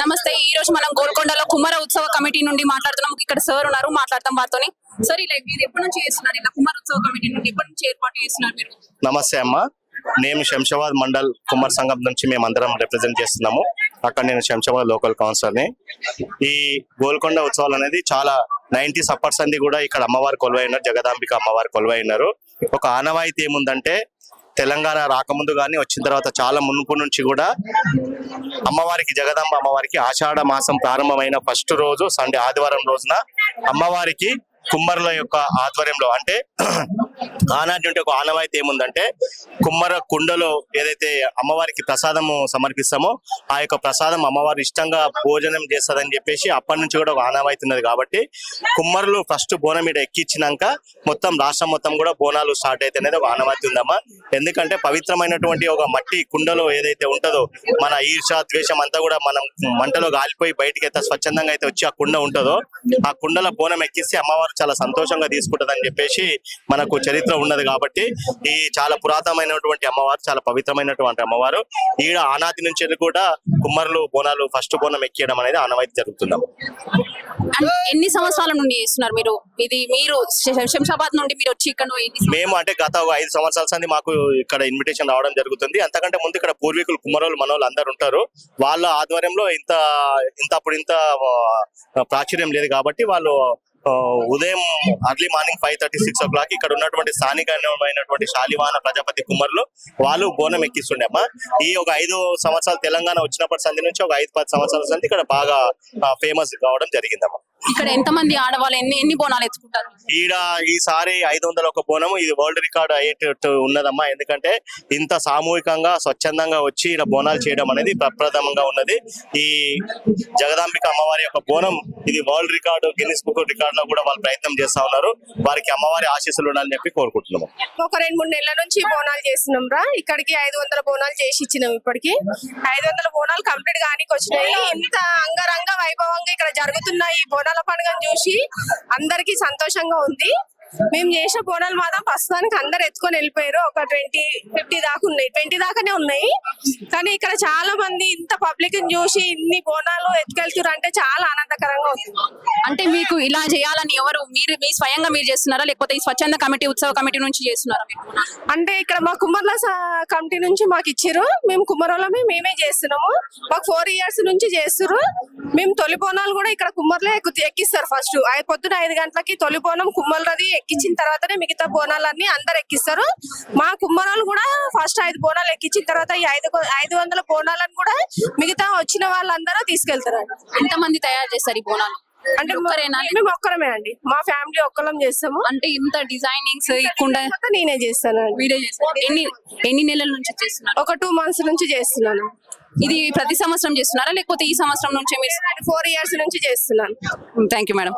నమస్తే. ఈ రోజు మనం గోల్కొండలో కుమ్మర ఉత్సవ కమిటీ నుండి మాట్లాడుతున్నాం. ఇక్కడ సార్ ఉన్నారు, మాట్లాడతాం వారితోని. సార్, ఇలా మీరు ఎప్పటి నుంచి చేస్తున్నారు? ఇలా కుమ్మర ఉత్సవ కమిటీ నుండి ఎప్పటి నుంచి ఏర్పాటు చేస్తున్నారు మీరు? నమస్తే అమ్మ, నేను శంషాబాద్ మండల్ కుమ్మర్ సంఘం నుంచి మేమందరం రిప్రజెంట్ చేస్తున్నాము. అక్కడ నేను శంషాబాద్ లోకల్ కౌన్సిలర్ని. ఈ గోల్కొండ ఉత్సవాలు అనేది చాలా 90% కూడా ఇక్కడ అమ్మవారు కొలువై ఉన్నారు, జగదాంబిక అమ్మవారు కొలువై ఉన్నారు. ఒక ఆనవాయితీ ఏముందంటే, తెలంగాణ రాకముందు కానీ వచ్చిన తర్వాత చాలా మునుపు నుంచి కూడా అమ్మవారికి, జగదాంబ అమ్మవారికి ఆషాఢ మాసం ప్రారంభమైన ఫస్ట్ రోజు సండే ఆదివారం రోజున అమ్మవారికి కుమ్మరుల యొక్క ఆధ్వర్యంలో, అంటే ఆనాటి నుండి ఒక ఆనవాయితీ ఏముందంటే, కుమ్మర కుండలో ఏదైతే అమ్మవారికి ప్రసాదము సమర్పిస్తామో ఆ యొక్క ప్రసాదం అమ్మవారు ఇష్టంగా భోజనం చేస్తుందని చెప్పేసి అప్పటి నుంచి కూడా ఒక ఆనవాయితీ ఉన్నది. కాబట్టి కుమ్మరులు ఫస్ట్ బోనం మీద ఎక్కించినాక మొత్తం రాష్ట్రం మొత్తం కూడా బోనాలు స్టార్ట్ అయితే అనేది ఒక ఆనవాయితీ ఉందమ్మా. ఎందుకంటే పవిత్రమైనటువంటి ఒక మట్టి కుండలో ఏదైతే ఉంటుందో, మన ఈర్ష ద్వేషం అంతా కూడా మనం మంటలో గాలిపోయి బయటికి అయితే స్వచ్ఛందంగా అయితే వచ్చి ఆ కుండ ఉంటుందో, ఆ కుండల బోనం ఎక్కిస్తే అమ్మవారు చాలా సంతోషంగా తీసుకుంటుందని చెప్పేసి మనకు చరిత్ర ఉన్నది. కాబట్టి ఈ చాలా పురాతనమైనటువంటి అమ్మవారు, చాలా పవిత్రమైనటువంటి అమ్మవారు. ఈడ ఆనాటి నుంచి కూడా కుమ్మరులు బోనాలు ఫస్ట్ బోనం ఎక్కియడం అనేది ఆనవాయితీ జరుగుతుందమ్మా. ఎన్ని సంవత్సరాల నుండి చేస్తున్నారు మీరు? ఇది మీరు శంషాబాద్ నుండి మీరు వచ్చి ఇక్కడ మేము అంటే గత 5 సంవత్సరాల సంది మాకు ఇక్కడ ఇన్విటేషన్ రావడం జరుగుతుంది. అంతకంటే ముందు ఇక్కడ పూర్వీకులు కుమ్మరోళ్ళు మనోళ్ళు అందరు ఉంటారు. వాళ్ళ ఆధ్వర్యంలో ఇంత ప్రాచుర్యం లేదు. కాబట్టి వాళ్ళు ఉదయం అర్లీ మార్నింగ్ 5:30, 6 o'clock ఇక్కడ ఉన్నటువంటి స్థానికమైనటువంటి శాలివాన ప్రజాపతి కుమ్మరులు వాళ్ళు బోనం ఎక్కిస్తుండే అమ్మా. ఈ ఒక 5 సంవత్సరాలు తెలంగాణ వచ్చినప్పటి సంది నుంచి ఒక 5-10 సంవత్సరాల సంది ఇక్కడ బాగా ఫేమస్ కావడం జరిగిందమ్మా. ఇక్కడ ఎంతమంది ఆడవాళ్ళు ఎన్ని బోనాలు ఎత్తుకుంటారు? ఈసారి 501 బోనము, ఇది వరల్డ్ రికార్డ్ అయ్యేటట్టు ఉన్నదమ్మా. ఎందుకంటే ఇంత సామూహికంగా స్వచ్ఛందంగా వచ్చి ఇలా బోనాలు చేయడం అనేది ప్రప్రథమంగా ఉన్నది. ఈ జగదాంబిక అమ్మవారి యొక్క బోనం ఇది world record, Guinness book record లో కూడా వాళ్ళు ప్రయత్నం చేస్తా ఉన్నారు. వారికి అమ్మవారి ఆశీస్సులు ఉండాలని చెప్పి కోరుకుంటున్నాము. ఒక 2-3 నెలల నుంచి బోనాలు చేస్తున్నాం రా. ఇక్కడికి 500 బోనాలు చేసి ఇచ్చినాం. ఇప్పటికి 500 బోనాలు కంప్లీట్ గానికి వచ్చినాయి. ఇంత అంగరంగ వైభవంగా ఇక్కడ జరుగుతున్న ఈ బోనాల పండుగను చూసి అందరికి సంతోషంగా ఉంది. మేము చేసిన బోనాలు మాత్రం ప్రస్తుతానికి అందరు ఎత్తుకొని వెళ్ళిపోయారు. ఒక 20-50 దాకా ఉన్నాయి, 20 దాకానే ఉన్నాయి. కానీ ఇక్కడ చాలా మంది ఇంత పబ్లిక్ చూసి ఇన్ని బోనాలు ఎత్తుకెళ్తారు అంటే చాలా ఆనందకరంగా ఉంది. అంటే మీకు ఇలా చేయాలని ఎవరు, మీరు మీ స్వయంగా మీరు చేస్తున్నారా, లేకపోతే ఈ స్వచ్ఛంద కమిటీ, ఉత్సవ కమిటీ నుంచి చేస్తున్నారా? అంటే ఇక్కడ మా కుమ్మర్ల కమిటీ నుంచి మాకు ఇచ్చారు. మేము కుమ్మరోళ్ళమే, మేమే చేస్తున్నాము. మాకు 4 years నుంచి చేస్తారు. మేము తొలి బోనాలు కూడా ఇక్కడ కుమ్మర్లే ఎక్కిస్తారు. ఫస్ట్ పొద్దున 5 గంటలకి తొలి బోనం కుమ్మర్లది ఎక్కించిన తర్వాతనే మిగతా బోనాలన్నీ అందరు ఎక్కిస్తారు. మా కుమ్మరాలు కూడా ఫస్ట్ 5 బోనాలు ఎక్కించిన తర్వాత ఈ 500 బోనాలను కూడా మిగతా వచ్చిన వాళ్ళందరూ తీసుకెళ్తారు. ఎంతమంది తయారు చేస్తారు ఈ బోనాలు? అంటే మేము ఒక్కరమే అండి, మా ఫ్యామిలీ ఒక్కరం చేస్తాము. అంటే ఇంత డిజైనింగ్స్ ఇకుండా నేనే చేస్తాను. మీరే చేస్తారు? ఎన్ని నెలల నుంచి చేస్తున్నారు? ఒక 2 months నుంచి చేస్తున్నాను. ఇది ప్రతి సంవత్సరం చేస్తున్నారా, లేకపోతే ఈ సంవత్సరం నుంచి? 4 years నుంచి చేస్తున్నాను. Thank you madam.